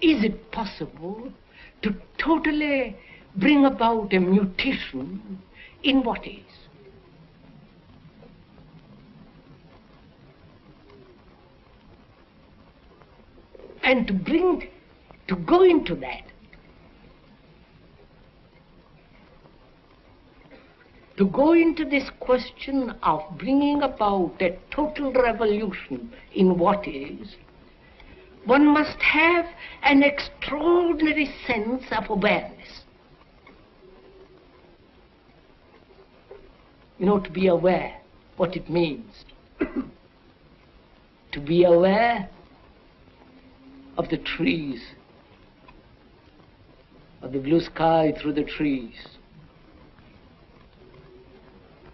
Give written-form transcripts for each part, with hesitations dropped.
is it possible to totally bring about a mutation in what is? And to go into that, to go into this question of bringing about a total revolution in what is, one must have an extraordinary sense of awareness. You know, to be aware what it means. To be aware of the trees, of the blue sky through the trees,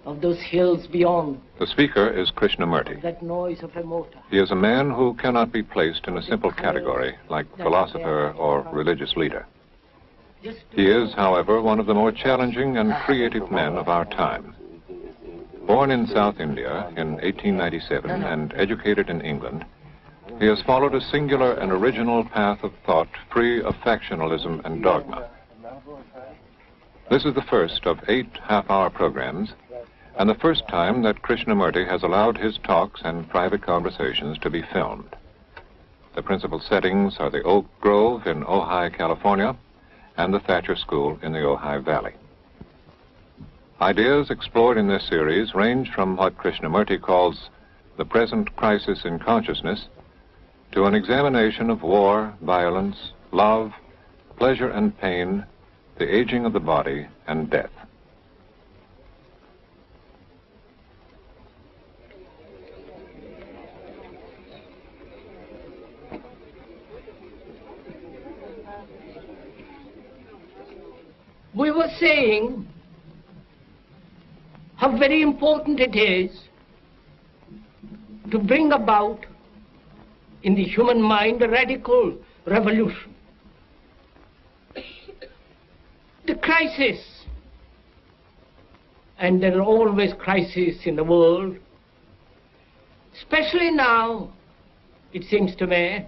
of those hills beyond. The speaker is Krishnamurti. That noise of a motor. He is a man who cannot be placed in a simple category like philosopher or religious leader. He is, however, one of the more challenging and creative men of our time. Born in South India in 1897 and educated in England, he has followed a singular and original path of thought free of factionalism and dogma. This is the first of 8 half-hour programs, and the first time that Krishnamurti has allowed his talks and private conversations to be filmed. The principal settings are the Oak Grove in Ojai, California, and the Thacher School in the Ojai Valley. Ideas explored in this series range from what Krishnamurti calls the present crisis in consciousness to an examination of war, violence, love, pleasure and pain, the aging of the body, and death. We were saying how very important it is to bring about in the human mind a radical revolution. The crisis, and there are always crises in the world, especially now, it seems to me,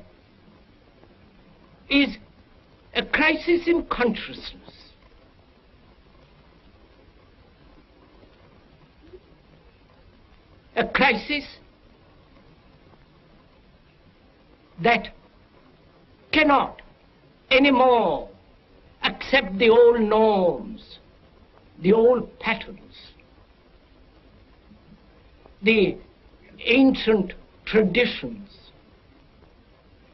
is a crisis in consciousness. A crisis that cannot anymore accept the old norms, the old patterns, the ancient traditions,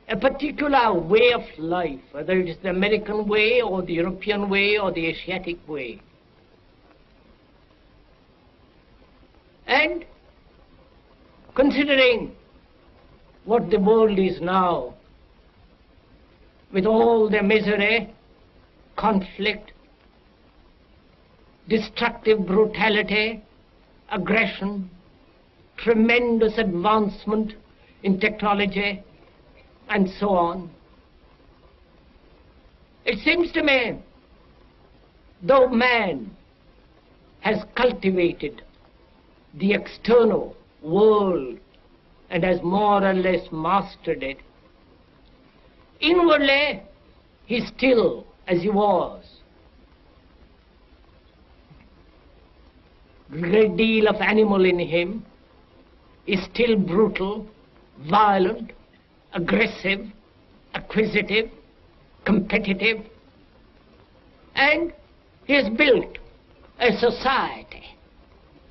a particular way of life, whether it is the American way or the European way or the Asiatic way. And considering what the world is now, with all the misery, conflict, destructive brutality, aggression, tremendous advancement in technology, and so on, it seems to me, though man has cultivated the external world and has more or less mastered it, inwardly he's still as he was. A great deal of animal in him is still brutal, violent, aggressive, acquisitive, competitive, and he has built a society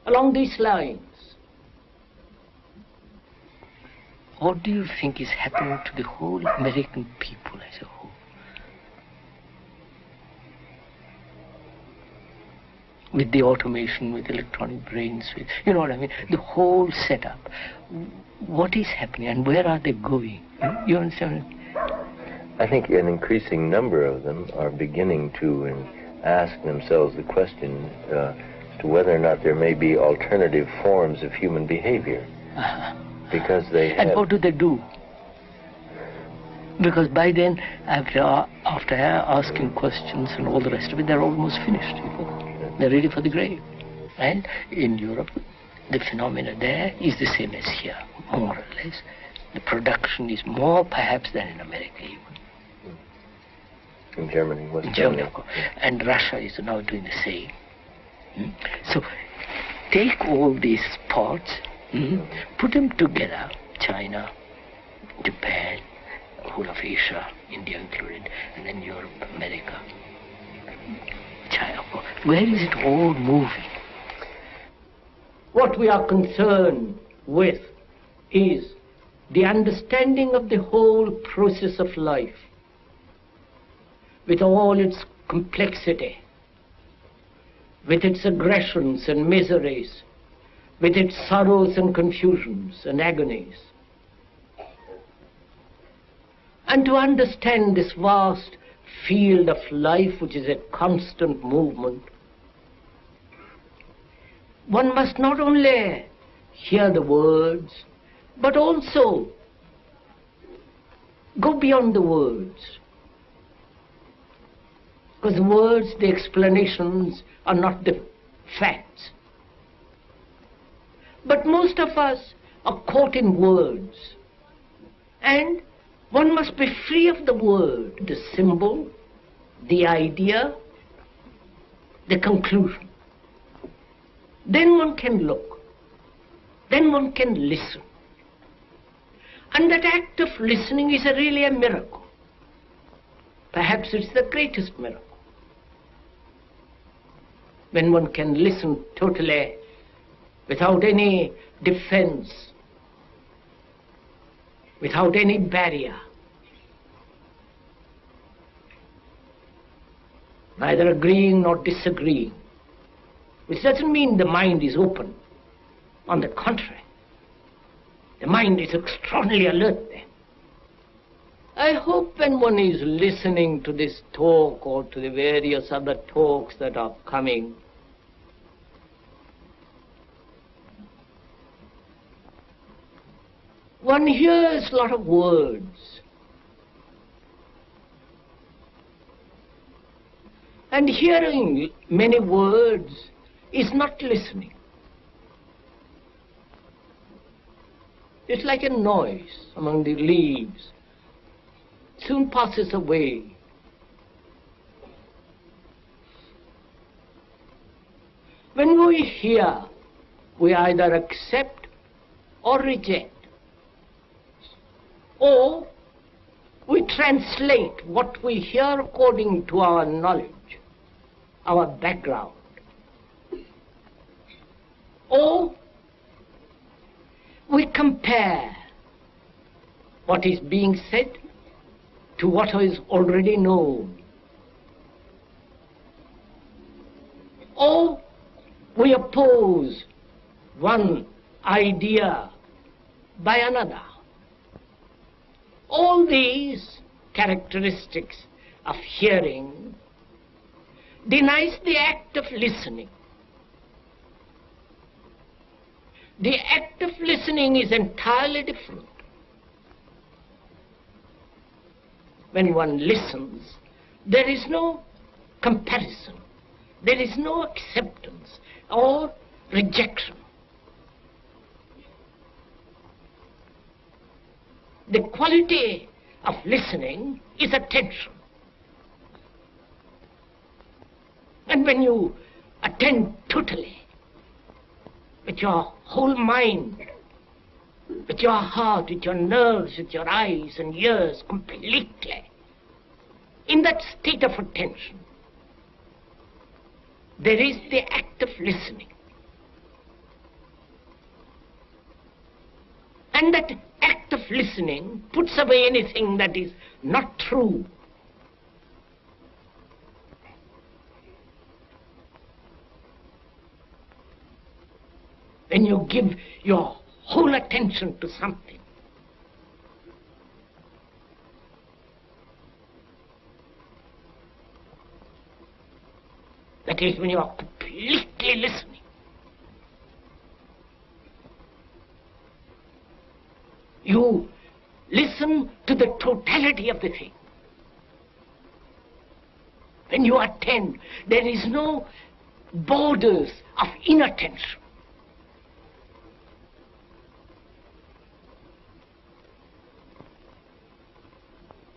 along these lines. What do you think is happening to the whole American people as a whole? With the automation, with electronic brains, with, you know what I mean, the whole setup. What is happening and where are they going? You understand? I think an increasing number of them are beginning to ask themselves the question as to whether or not there may be alternative forms of human behavior. Because they have... And what do they do? Because by then, after asking questions and all the rest of it, they're almost finished. You know? They're ready for the grave. And in Europe, the phenomena there is the same as here, more or less. The production is more, perhaps, than in America even. In Germany, West Germany, Germany. and Russia is now doing the same. So take all these parts, put them together, China, Japan, whole of Asia, India included, and then Europe, America, China. Where is it all moving? What we are concerned with is the understanding of the whole process of life, with all its complexity, with its aggressions and miseries, with its sorrows and confusions and agonies. And to understand this vast field of life, which is a constant movement, one must not only hear the words, but also go beyond the words. Because the words, the explanations are not the facts. But most of us are caught in words. And one must be free of the word, the symbol, the idea, the conclusion. Then one can look. Then one can listen. And that act of listening is really a miracle. Perhaps it's the greatest miracle. When one can listen totally, without any defense, without any barrier, neither agreeing nor disagreeing, which doesn't mean the mind is open. On the contrary, the mind is extraordinarily alert then. I hope when one is listening to this talk or to the various other talks that are coming, one hears a lot of words. And hearing many words is not listening. It's like a noise among the leaves. Soon passes away. When we hear, we either accept or reject, or we translate what we hear according to our knowledge, our background, or we compare what is being said to what is already known, or we oppose one idea by another. All these characteristics of hearing denies the act of listening. The act of listening is entirely different. When one listens, there is no comparison, there is no acceptance or rejection. The quality of listening is attention. And when you attend totally, with your whole mind, with your heart, with your nerves, with your eyes and ears completely, in that state of attention, there is the act of listening. And that act of listening puts away anything that is not true. When you give your whole attention to something, that is when you are completely listening. You listen to the totality of the thing. When you attend, there is no borders of inattention.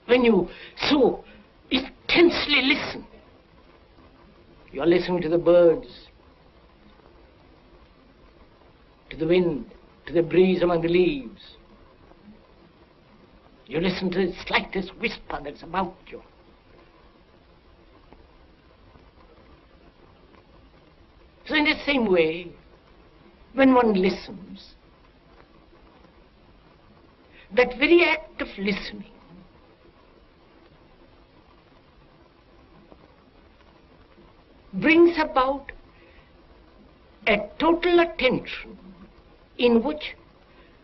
When you so intensely listen. You're listening to the birds, to the wind, to the breeze among the leaves. You listen to the slightest whisper that's about you. So in the same way, when one listens, that very act of listening brings about a total attention in which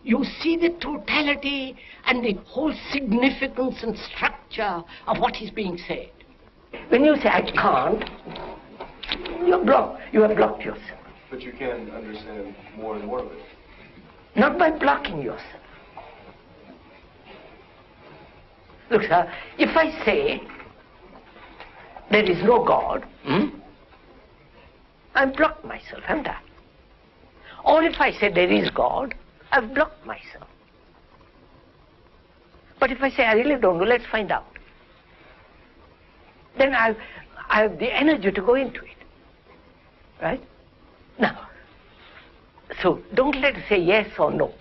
you see the totality and the whole significance and structure of what is being said. When you say, I can't, you have blocked yourself. But you can understand more and more of it. Not by blocking yourself. Look, sir, if I say there is no God, I've blocked myself, haven't I? Or if I say there is God, I've blocked myself. But if I say I really don't know, let's find out. Then I have the energy to go into it. Right? Now, so don't let's say yes or no.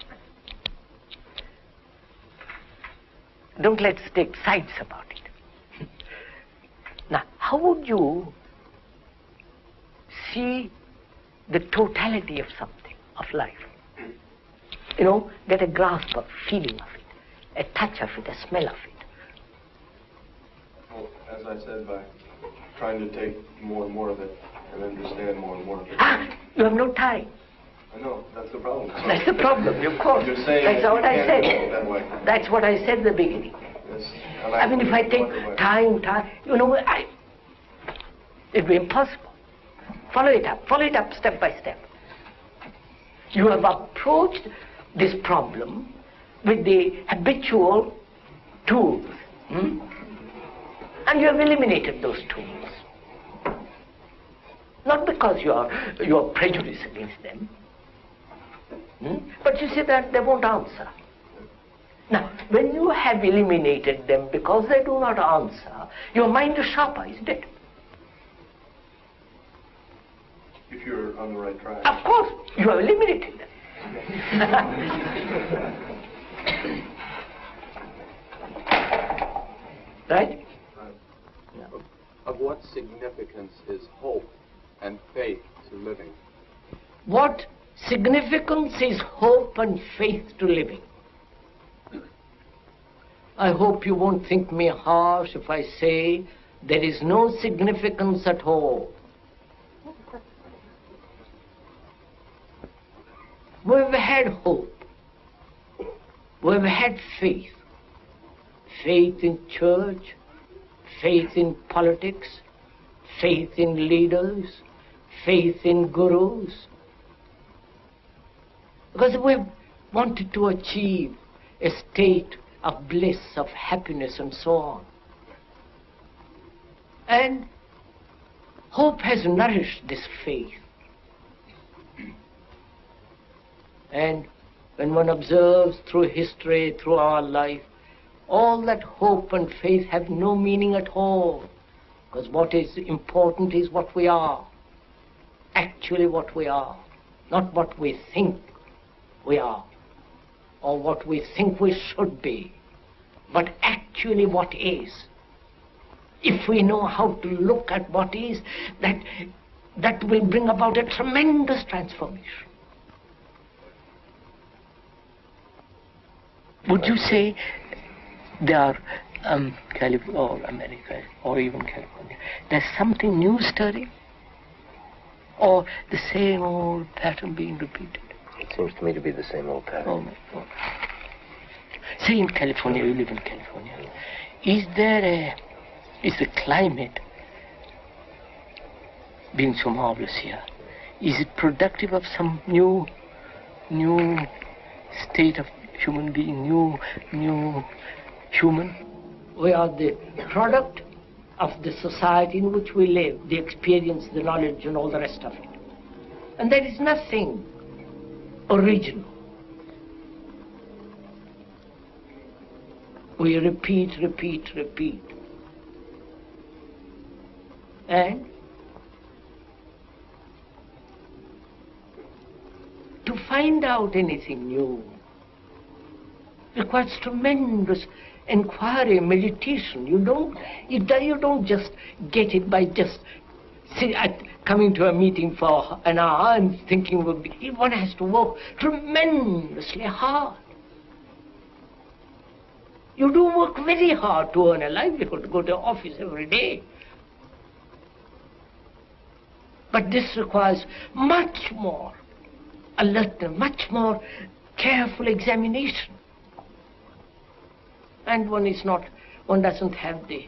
Don't let's take sides about it. Now, how would you see the totality of something, of life? You know, get a grasp of feeling of it, a touch of it, a smell of it. Well, as I said, by trying to take more and more of it and understand more and more of it. You have no time. I know, that's the problem. That's the problem, of course. You're saying that's that what I said. that way. That's what I said at the beginning. Yes. I mean, if I take time, you know, it'd be impossible. Follow it up step by step. You have approached this problem with the habitual tools, and you have eliminated those tools. Not because you are prejudiced against them, but you see that they won't answer. Now, when you have eliminated them because they do not answer, your mind is sharper, isn't it? If you're on the right track. Of course, you have eliminated them. Right? Yeah. Of what significance is hope and faith to living? What significance is hope and faith to living? I hope you won't think me harsh if I say there is no significance at all. We've had hope. We've had faith. Faith in church, faith in politics, faith in leaders, faith in gurus. Because we've wanted to achieve a state of bliss, of happiness, and so on. And hope has nourished this faith. And when one observes through history, through our life, all that hope and faith have no meaning at all. Because what is important is what we are. Actually what we are. Not what we think we are. Or what we think we should be. But actually what is. If we know how to look at what is, that will bring about a tremendous transformation. Would you say there are California or America or even California, there's something new stirring? Or the same old pattern being repeated? It seems to me to be the same old pattern. Oh my God. Say in California, you live in California. Is the climate being so marvelous here? Is it productive of some new state of human being, new human? We are the product of the society in which we live, the experience, the knowledge, and all the rest of it. And there is nothing original. We repeat. And to find out anything new requires tremendous inquiry, meditation. You don't just get it by just coming to a meeting for an hour and thinking one has to work tremendously hard. You do work very hard to earn a livelihood, to go to office every day. But this requires much more alertness, much more careful examination. And one doesn't have the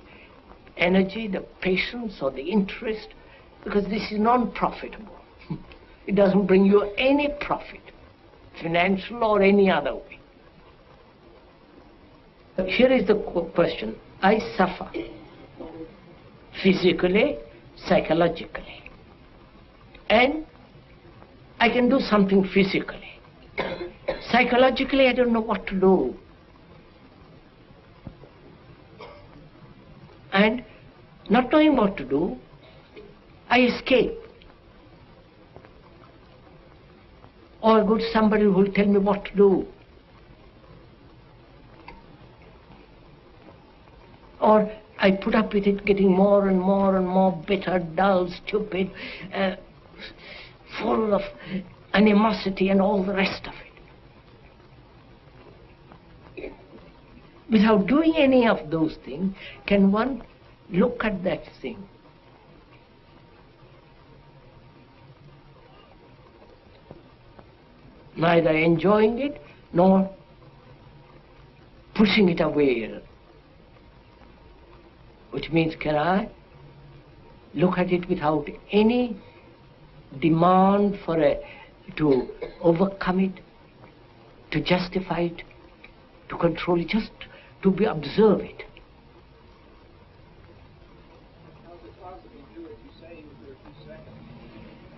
energy, the patience, or the interest, because this is non-profitable. It doesn't bring you any profit, financial or any other way. Here is the question. I suffer physically, psychologically, and I can do something physically. Psychologically, I don't know what to do. And not knowing what to do, I escape. Or I go to somebody who will tell me what to do. Or I put up with it, getting more and more and more bitter, dull, stupid, full of animosity and all the rest of it. Without doing any of those things, can one look at that thing? Neither enjoying it nor pushing it away. Which means, can I look at it without any demand to overcome it, to justify it, to control it, just to observe it? How is it possible to do what you say in 30 seconds?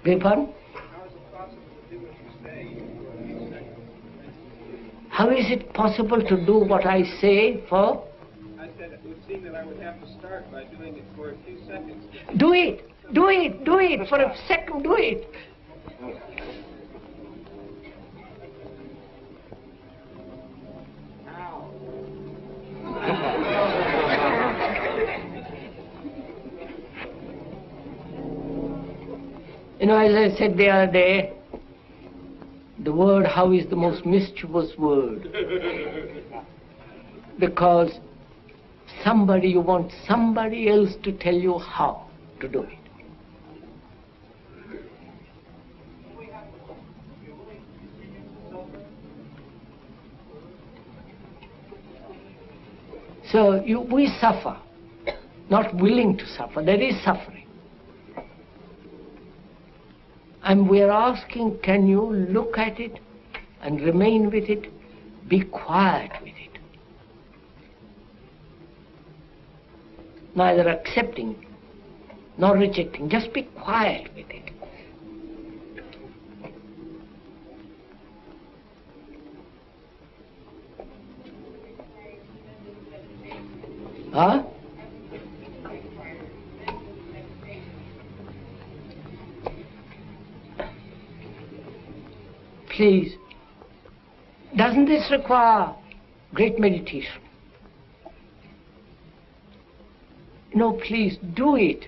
Beg pardon? How is it possible to do what you say in 30 seconds? How is it possible to do what I say for? I said it would seem that I would have to start by doing it for a few seconds. Do it! Do it! Do it! For a second, do it! You know, as I said the other day, the word how is the most mischievous word. Because you want somebody else to tell you how to do it. So we suffer, not willing to suffer. There is suffering. And we are asking, can you look at it and remain with it, be quiet with it? Neither accepting nor rejecting, just be quiet with it. Huh? Please, doesn't this require great meditation? No, please, do it.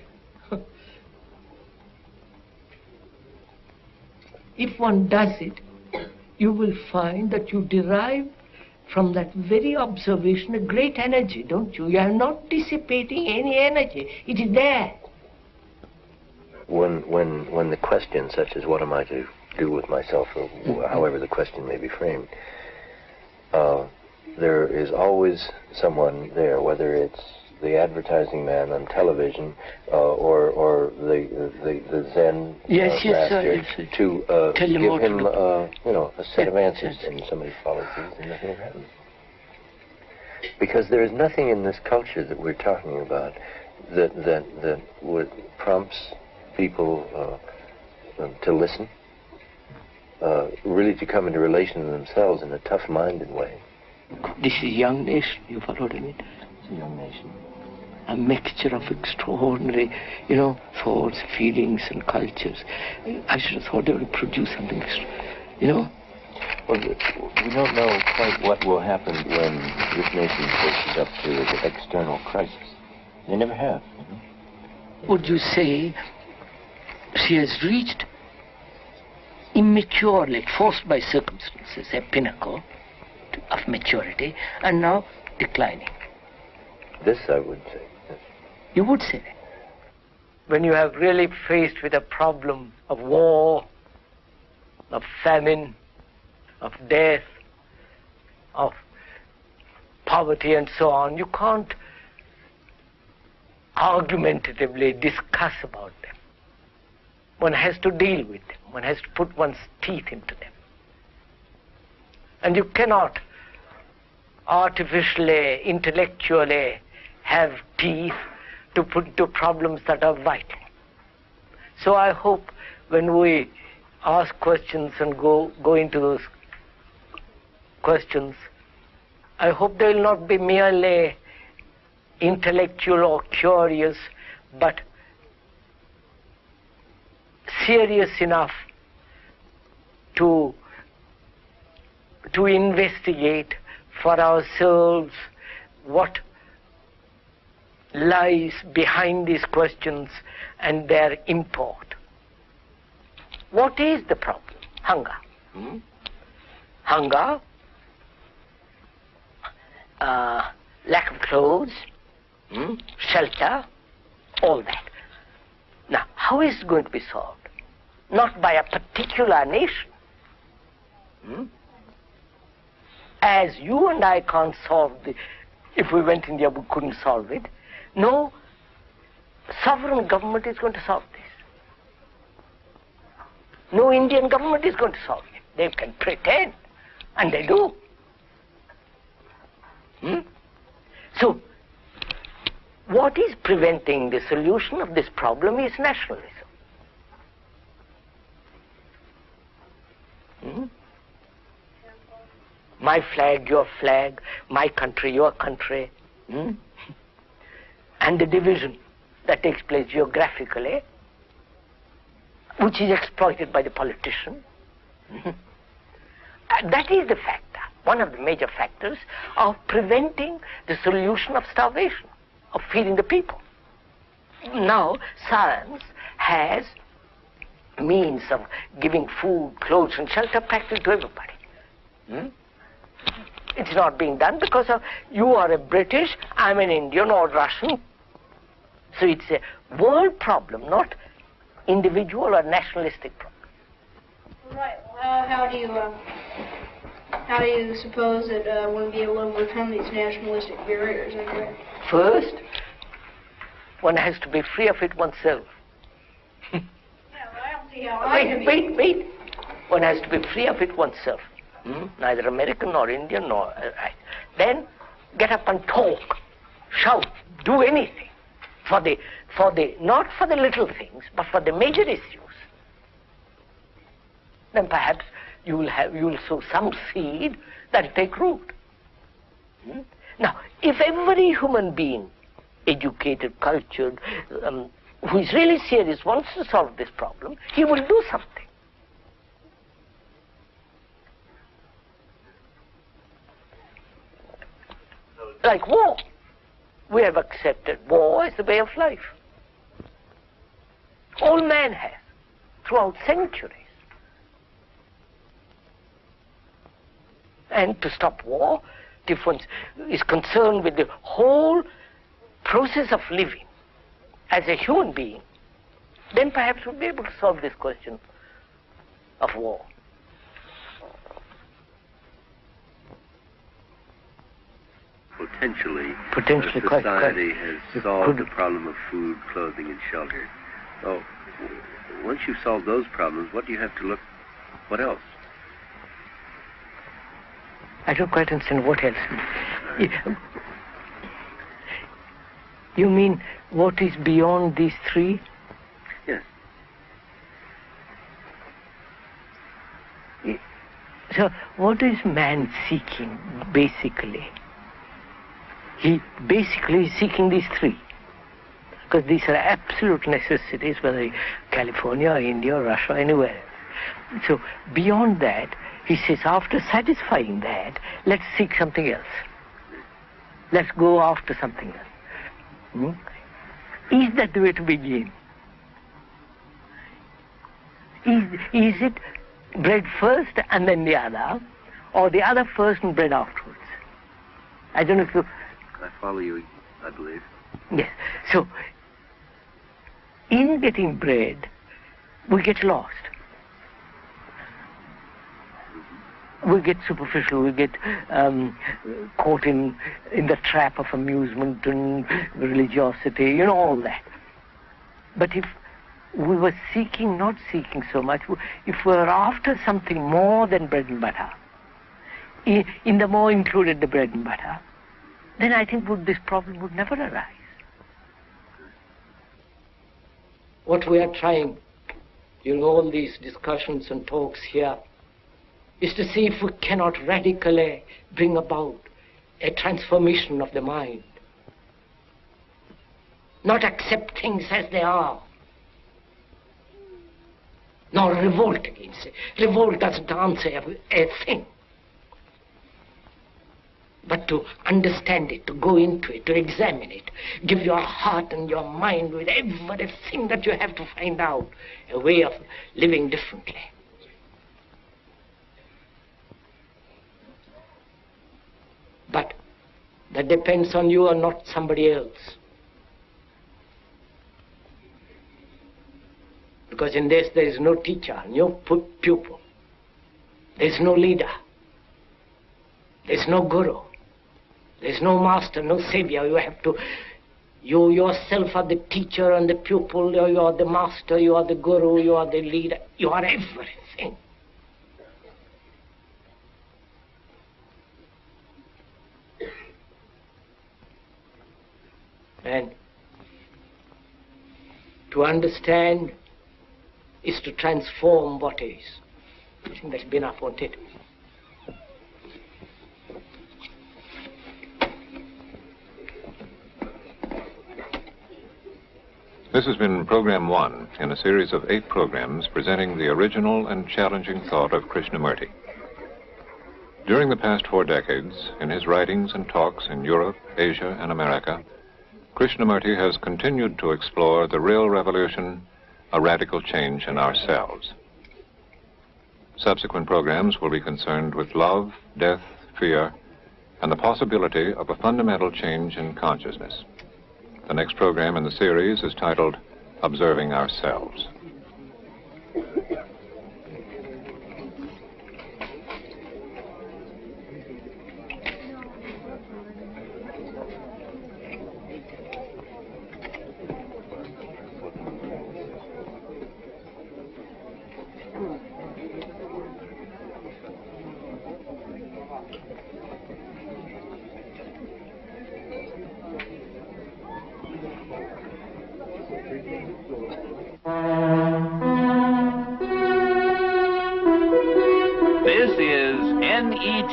If one does it, you will find that you derive from that very observation a great energy, don't you? You are not dissipating any energy. It is there. When the question, such as what am I to do with myself, or however the question may be framed, there is always someone there, whether it's the advertising man on television or the Zen master, to give him a set of answers, and somebody follows these and nothing happens. Because there is nothing in this culture that we're talking about that would prompts people to listen, really to come into relation to themselves in a tough-minded way. This is a young nation, you follow what I mean? It's a young nation. a mixture of extraordinary, thoughts, feelings, and cultures. I should have thought they would produce something, Well, we don't know quite what will happen when this nation faces up to the external crisis. They never have. Would you say she has reached immaturely, forced by circumstances, a pinnacle of maturity, and now declining? This I would say. Yes. You would say that. When you have really faced with a problem of war, of famine, of death, of poverty and so on, you can't argumentatively discuss about them. One has to deal with them. One has to put one's teeth into them. And you cannot artificially, intellectually have teeth to put into problems that are vital. So I hope when we ask questions and go into those questions, I hope they will not be merely intellectual or curious, but serious enough to investigate for ourselves what lies behind these questions and their import. What is the problem? Hunger. Hunger, lack of clothes, shelter, all that. Now, how is it going to be solved? Not by a particular nation. As you and I can't solve if we went India, we couldn't solve it. No sovereign government is going to solve this. No Indian government is going to solve it. They can pretend, and they do. So, what is preventing the solution of this problem is nationalism. My flag, your flag, my country, your country, and the division that takes place geographically, which is exploited by the politician. That is the factor, one of the major factors of preventing the solution of starvation, of feeding the people. Now, science has means of giving food, clothes, and shelter practically to everybody. It's not being done because you are a British, I'm an Indian or Russian. So it's a world problem, not individual or nationalistic problem. Right. How do you suppose that one will be able to overcome these nationalistic barriers? First, one has to be free of it oneself. Yeah, well, I don't see how I can be. Wait. One has to be free of it oneself. Neither American nor Indian nor... right. Then get up and talk, shout, do anything not for the little things, but for the major issues. Then perhaps you will sow some seed that will take root. Now, if every human being, educated, cultured, who is really serious, wants to solve this problem, he will do something. Like war. We have accepted war as the way of life. All man has, throughout centuries. And to stop war, difference is concerned with the whole process of living as a human being. Then perhaps we'll be able to solve this question of war. Potentially quite society has solved the problem of food, clothing, and shelter. So, once you've solved those problems, what do you have to look? What else? I don't quite understand what else. You mean what is beyond these three? Yes. So, what is man seeking, basically? He basically is seeking these three. because these are absolute necessities, whether California or India or Russia or anywhere. So beyond that, he says, after satisfying that, let's seek something else. Let's go after something else. Is that the way to begin? Is it bread first and then the other, or the other first and bread afterwards? I don't know if you... I follow you, I believe. Yes. So, in getting bread, we get lost. We get superficial, we get caught in the trap of amusement and religiosity, you know, all that. But if we were seeking, not seeking so much, if we were after something more than bread and butter, in the more included the bread and butter, then I think this problem would never arise. What we are trying during all these discussions and talks here is to see if we cannot radically bring about a transformation of the mind. Not accept things as they are, nor revolt against it. Revolt doesn't answer a thing. But to understand it, to go into it, to examine it, give your heart and your mind with everything that you have to find out, a way of living differently. But that depends on you and not somebody else. Because in this there is no teacher, no pupil. There is no leader. There is no guru. There is no master, no savior. You yourself are the teacher and the pupil, you are the master, you are the guru, you are the leader, you are everything. And to understand is to transform what is. I think that's been enough, won't it? This has been Program 1 in a series of 8 programs presenting the original and challenging thought of Krishnamurti. During the past 4 decades, in his writings and talks in Europe, Asia, and America, Krishnamurti has continued to explore the real revolution, a radical change in ourselves. Subsequent programs will be concerned with love, death, fear, and the possibility of a fundamental change in consciousness. The next program in the series is titled Observing Ourselves. This is NET,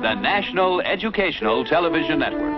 the National Educational Television Network.